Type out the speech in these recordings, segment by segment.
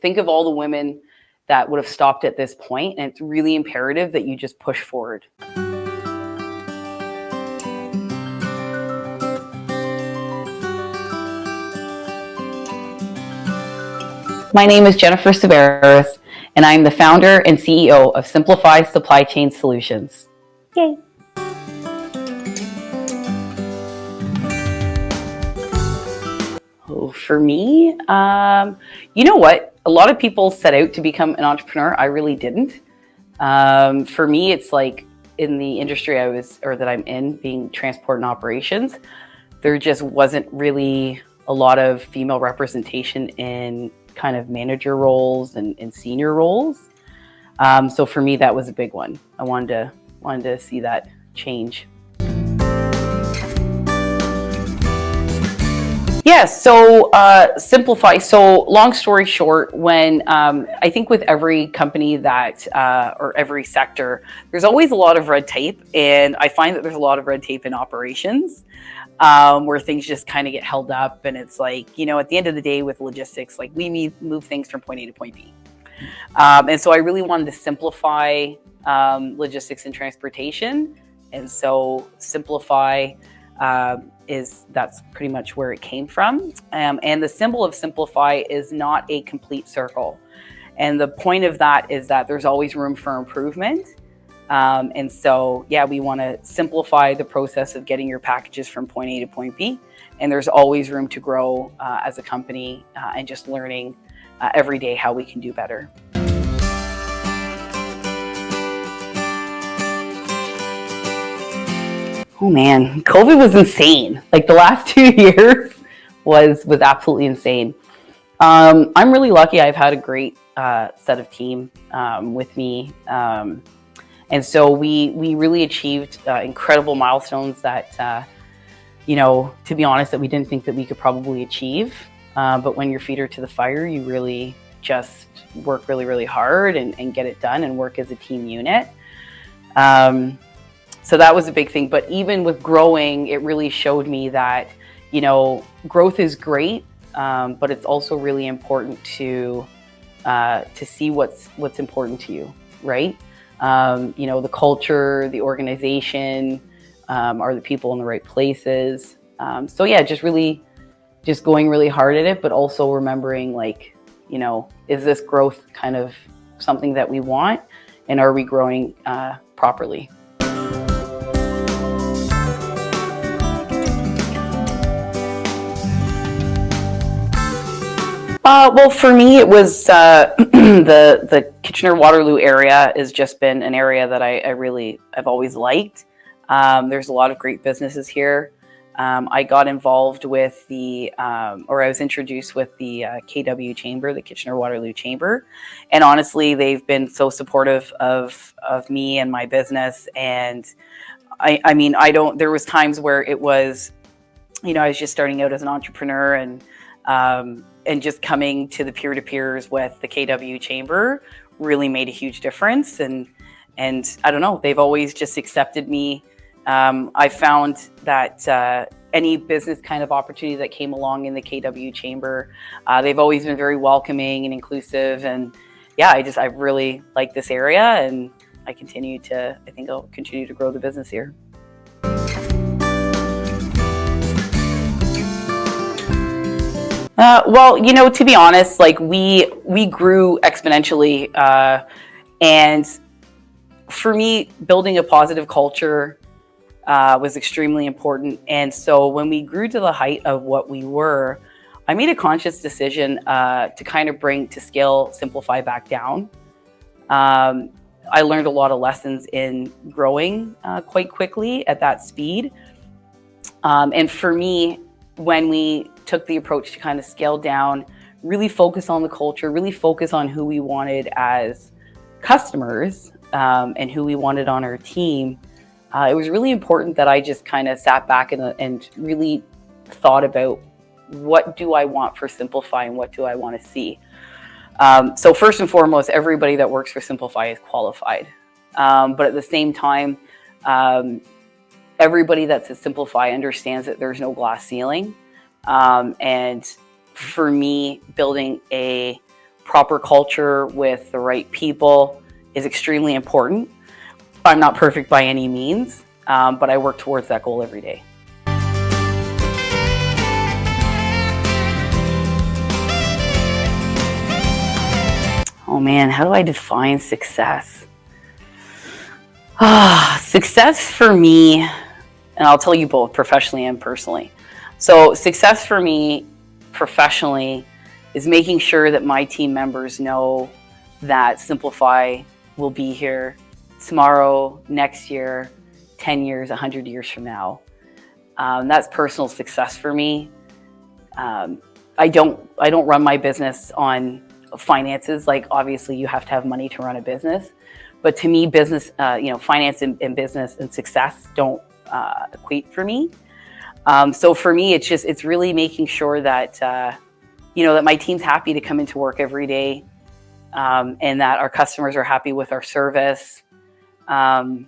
think of all the women that would have stopped at this point, and it's really imperative that you just push forward. My name is Jennifer Seberras, and I'm the founder and CEO of Simplify Supply Chain Solutions. Yay! Oh, for me, you know what? A lot of people set out to become an entrepreneur. I really didn't. For me, it's like in the industry that I'm in, being transport and operations, there just wasn't really a lot of female representation in kind of manager roles and senior roles. So for me, that was a big one. I wanted to see that change. Yeah, so Simplify. So long story short, when I think with every company or every sector, there's always a lot of red tape. And I find that there's a lot of red tape in operations where things just kind of get held up. And it's like, at the end of the day with logistics, like we move things from point A to point B. And so I really wanted to simplify logistics and transportation. And so Simplify that's pretty much where it came from. And the symbol of Simplify is not a complete circle. And the point of that is that there's always room for improvement. And so, we want to simplify the process of getting your packages from point A to point B. And there's always room to grow as a company and just learning every day how we can do better. Oh man, COVID was insane. Like the last 2 years was absolutely insane. I'm really lucky. I've had a great set of team with me. And so we really achieved incredible milestones that, to be honest, that we didn't think that we could probably achieve. But when your feet are to the fire, you really just work really, really hard and get it done and work as a team unit. So that was a big thing. But even with growing, it really showed me that, growth is great, but it's also really important to see what's important to you, right? The culture, the organization, are the people in the right places? Just going really hard at it, but also remembering is this growth kind of something that we want? And are we growing properly? Well, for me, it was the Kitchener-Waterloo area has just been an area that I've always liked. There's a lot of great businesses here. I got involved with I was introduced with the KW Chamber, the Kitchener-Waterloo Chamber. And honestly, they've been so supportive of me and my business. And there was times where it was, I was just starting out as an entrepreneur and just coming to the peer-to-peers with the KW Chamber really made a huge difference. And I don't know, they've always just accepted me. I found that any business kind of opportunity that came along in the KW Chamber, they've always been very welcoming and inclusive. And I really like this area, and I think I'll continue to grow the business here. Well, to be honest, we grew exponentially. And for me, building a positive culture was extremely important. And so when we grew to the height of what we were, I made a conscious decision to kind of scale Simplify back down. I learned a lot of lessons in growing quite quickly at that speed. And for me, when we took the approach to kind of scale down, really focus on the culture, really focus on who we wanted as customers and who we wanted on our team, it was really important that I just kind of sat back and really thought about, what do I want for Simplify and what do I want to see? So first and foremost, everybody that works for Simplify is qualified. But at the same time, everybody that's at Simplify understands that there's no glass ceiling. And for me, building a proper culture with the right people is extremely important. I'm not perfect by any means, but I work towards that goal every day. Oh man, how do I define success? Success for me, and I'll tell you both, professionally and personally. So success for me professionally is making sure that my team members know that Simplify will be here tomorrow, next year, 10 years, 100 years from now. That's personal success for me. I don't run my business on finances. Like, obviously you have to have money to run a business, but to me, business, finance and business and success don't equate for me. So for me, it's really making sure that, that my team's happy to come into work every day, and that our customers are happy with our service, and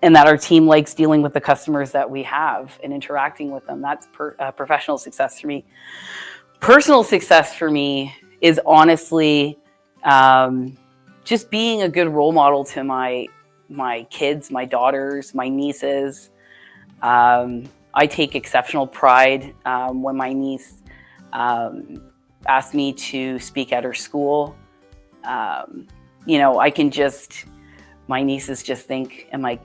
that our team likes dealing with the customers that we have and interacting with them. That's professional success for me. Personal success for me is honestly just being a good role model to my kids, my daughters, my nieces. I take exceptional pride when my niece asked me to speak at her school. I can just, my nieces just think, and my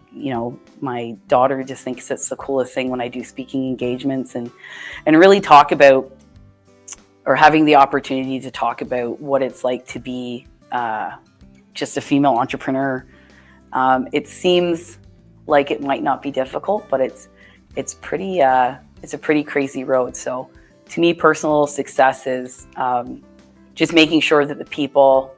daughter just thinks it's the coolest thing when I do speaking engagements and really talk about, or having the opportunity to talk about what it's like to be just a female entrepreneur. It seems like it might not be difficult, but it's a pretty crazy road. So to me, personal success is just making sure that the people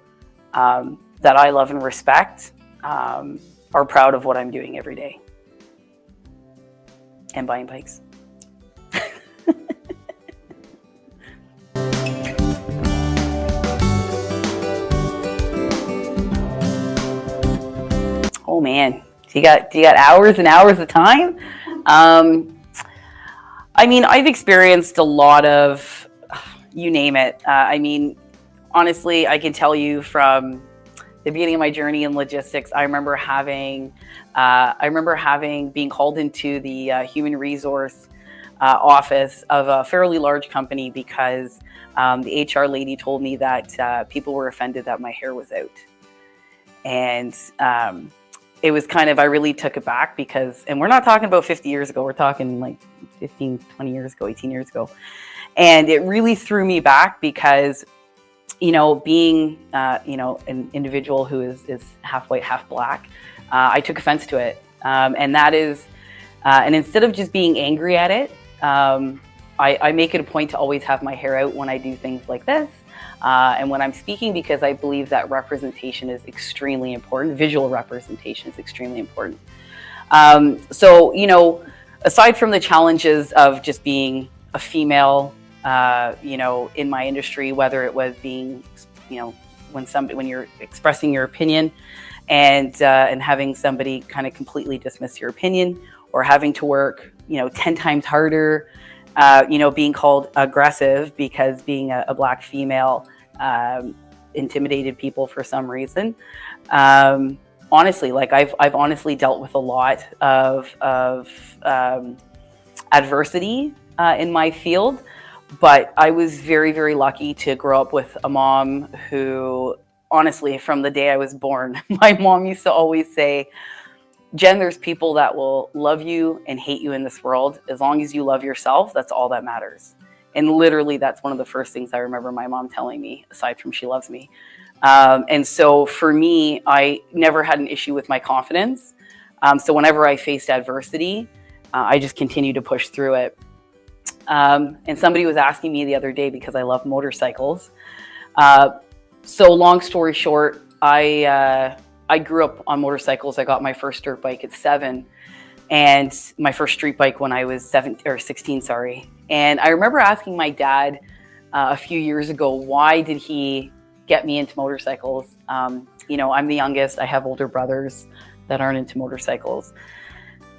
that I love and respect are proud of what I'm doing every day. And buying bikes. Oh man, do you got hours and hours of time? I've experienced a lot of, you name it. Honestly, I can tell you from the beginning of my journey in logistics, I remember being called into the human resource office of a fairly large company because the HR lady told me that people were offended that my hair was out. And it was I really took it back because, and we're not talking about 50 years ago, we're talking like 15, 20 years ago, 18 years ago. And it really threw me back because, being, an individual who is half white, half black, I took offense to it. And that is, and instead of just being angry at it, I make it a point to always have my hair out when I do things like this. And when I'm speaking, because I believe that representation is extremely important. Visual representation is extremely important. So, aside from the challenges of just being a female, in my industry, whether it was being, when you're expressing your opinion and having somebody kind of completely dismiss your opinion, or having to work, 10 times harder, being called aggressive because being a black female intimidated people for some reason. Honestly, I've honestly dealt with a lot of adversity in my field, but I was very, very lucky to grow up with a mom who, honestly, from the day I was born, my mom used to always say, Jen, there's people that will love you and hate you in this world. As long as you love yourself, that's all that matters. And literally, that's one of the first things I remember my mom telling me, aside from she loves me. And so for me, I never had an issue with my confidence. So whenever I faced adversity, I just continued to push through it. And somebody was asking me the other day, because I love motorcycles. So long story short, I grew up on motorcycles. I got my first dirt bike at 7, and my first street bike when I was 16. And I remember asking my dad a few years ago, why did he get me into motorcycles? I'm the youngest. I have older brothers that aren't into motorcycles.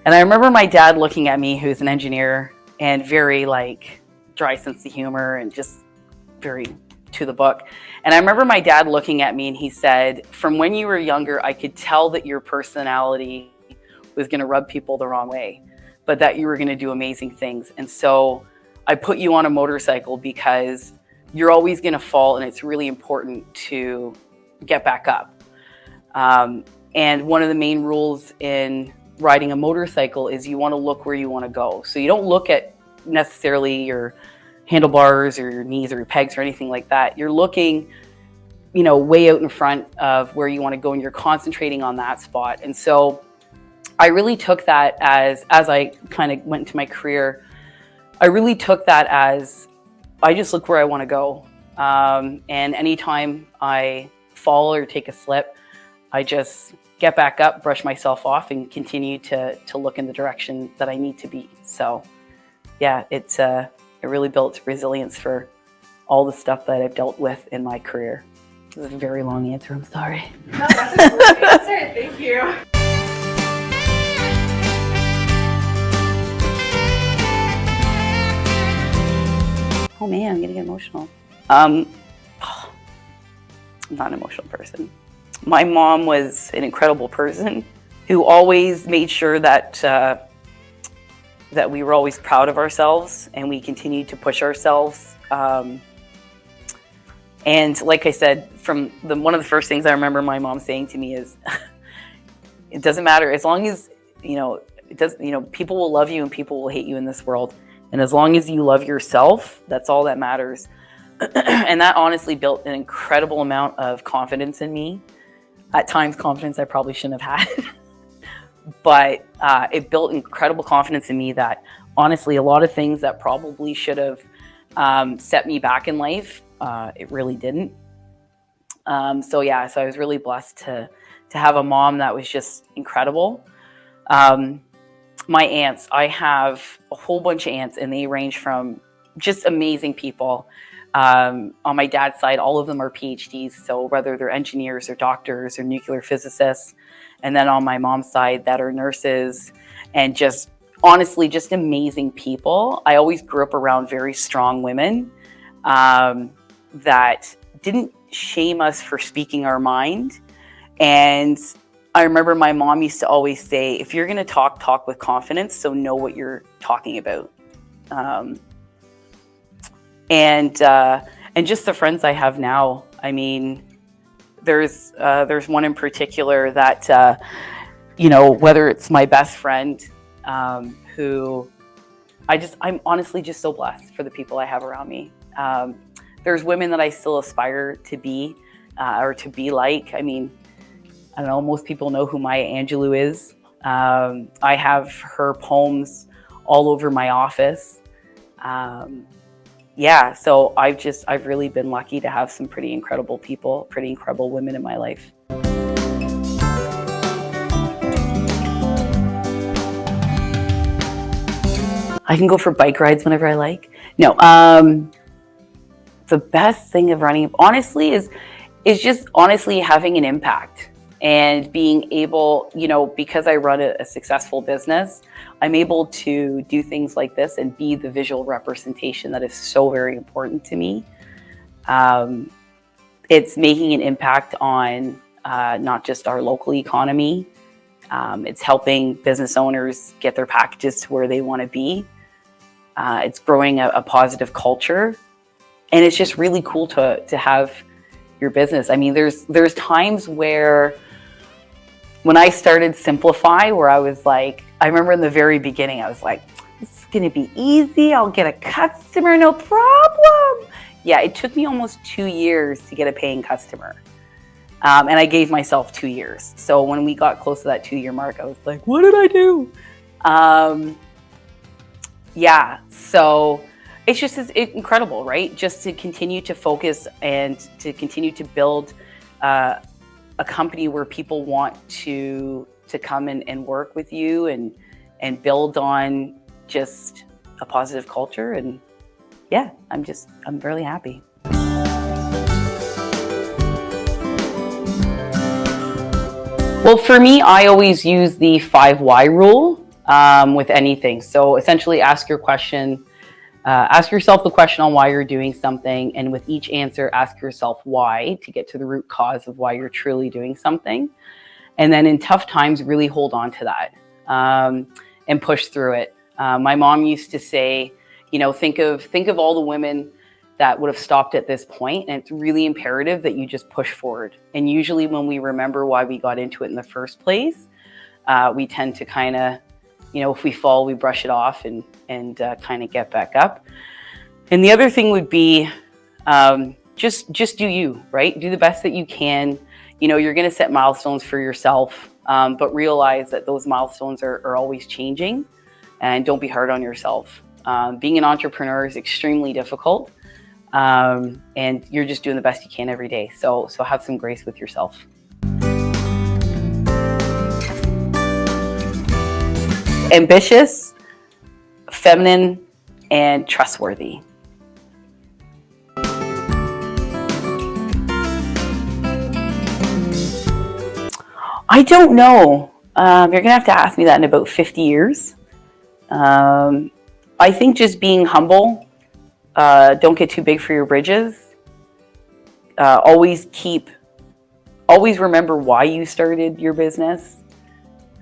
And I remember my dad looking at me, who's an engineer, and very dry sense of humor and just very to the book. And I remember my dad looking at me and he said, from when you were younger, I could tell that your personality was going to rub people the wrong way, but that you were going to do amazing things. And so I put you on a motorcycle because you're always going to fall, and it's really important to get back up. And one of the main rules in riding a motorcycle is you want to look where you want to go. So you don't look at necessarily your handlebars or your knees or your pegs or anything like that. You're looking, way out in front of where you want to go, and you're concentrating on that spot. And so I really took that as I kind of went into my career, I really took that as I just look where I want to go. And anytime I fall or take a slip, I just get back up, brush myself off, and continue to look in the direction that I need to be. So yeah, it really built resilience for all the stuff that I've dealt with in my career. It was a very long answer, I'm sorry. No, that's a great answer, thank you. Oh man, I'm gonna get emotional. I'm not an emotional person. My mom was an incredible person who always made sure that we were always proud of ourselves and we continued to push ourselves. And like I said, one of the first things I remember my mom saying to me is, it doesn't matter as long as, people will love you and people will hate you in this world. And as long as you love yourself, that's all that matters. And that honestly built an incredible amount of confidence in me. At times, confidence I probably shouldn't have had. But it built incredible confidence in me that honestly, a lot of things that probably should have set me back in life, it really didn't. So I was really blessed to have a mom that was just incredible. My aunts, I have a whole bunch of aunts, and they range from just amazing people. On my dad's side, all of them are PhDs, so whether they're engineers or doctors or nuclear physicists. And then on my mom's side, that are nurses, and just honestly, just amazing people. I always grew up around very strong women that didn't shame us for speaking our mind. And I remember my mom used to always say, if you're going to talk with confidence, so know what you're talking about. And just the friends I have now, I mean, there's one in particular that, whether it's my best friend, who I'm honestly just so blessed for the people I have around me. There's women that I still aspire to be, or to be like. I mean, I don't know, most people know who Maya Angelou is. I have her poems all over my office. So I've really been lucky to have some pretty incredible people, pretty incredible women in my life. I can go for bike rides whenever I like. No, the best thing of running, honestly, is just honestly having an impact. And being able, because I run a successful business, I'm able to do things like this and be the visual representation that is so very important to me. It's making an impact on not just our local economy. It's helping business owners get their packages to where they want to be. It's growing a positive culture. And it's just really cool to have your business. I mean, there's times where when I started Simplify, where I was like, I remember in the very beginning, I was like, this is going to be easy. I'll get a customer, no problem. Yeah, it took me almost 2 years to get a paying customer. And I gave myself 2 years. So when we got close to that 2-year mark, I was like, what did I do? So it's incredible, right? Just to continue to focus and to continue to build a company where people want to come and work with you and build on just a positive culture. And I'm really happy. Well, for me, I always use the 5 why rule with anything. So essentially ask your question, Ask yourself the question on why you're doing something, and with each answer, ask yourself why to get to the root cause of why you're truly doing something. And then in tough times, really hold on to that and push through it. My mom used to say, think of all the women that would have stopped at this point, and it's really imperative that you just push forward. And usually when we remember why we got into it in the first place, we tend to kind of, if we fall, we brush it off and kind of get back up. And the other thing would be just do you, right? Do the best that you can. You're going to set milestones for yourself, but realize that those milestones are always changing, and don't be hard on yourself. Being an entrepreneur is extremely difficult, and you're just doing the best you can every day. So have some grace with yourself. Ambitious, feminine, and trustworthy. I don't know. You're going to have to ask me that in about 50 years. I think just being humble, don't get too big for your bridges. Always remember why you started your business.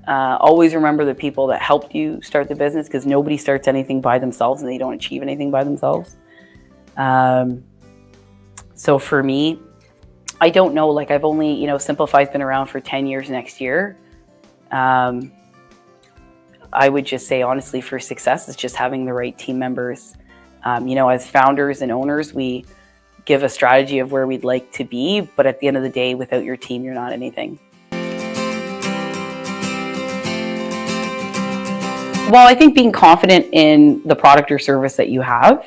Always remember the people that helped you start the business, because nobody starts anything by themselves and they don't achieve anything by themselves. So for me, I don't know, like I've only, Simplify's been around for 10 years next year. I would just say, honestly, for success, it's just having the right team members. As founders and owners, we give a strategy of where we'd like to be, but at the end of the day, without your team, you're not anything. Well, I think being confident in the product or service that you have,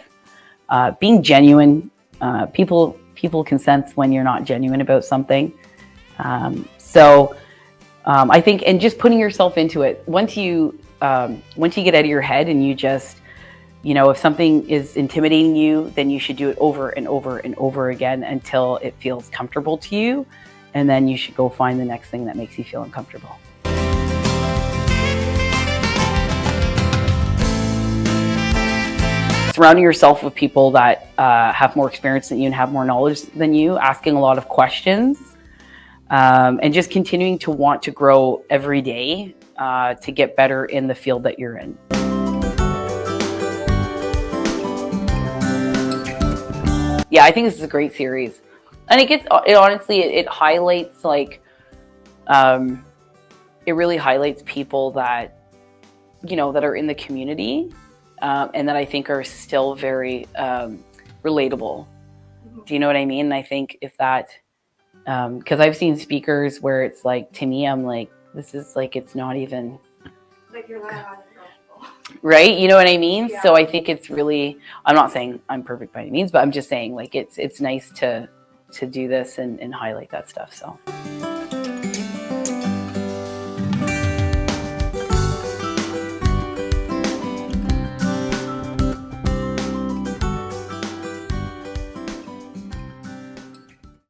being genuine. People can sense when you're not genuine about something. I think, and just putting yourself into it. Once you get out of your head and you just, if something is intimidating you, then you should do it over and over and over again until it feels comfortable to you. And then you should go find the next thing that makes you feel uncomfortable. Surrounding yourself with people that have more experience than you and have more knowledge than you, asking a lot of questions, and just continuing to want to grow every day to get better in the field that you're in. Yeah, I think this is a great series. And it highlights it really highlights people that, that are in the community. And that I think are still very relatable. Do you know what I mean? And I think if that, because I've seen speakers where it's like, to me, I'm like, this is like, it's not even. Like you're not right? You know what I mean? Yeah. So I think it's really, I'm not saying I'm perfect by any means, but I'm just saying like, it's nice to do this and highlight that stuff, so.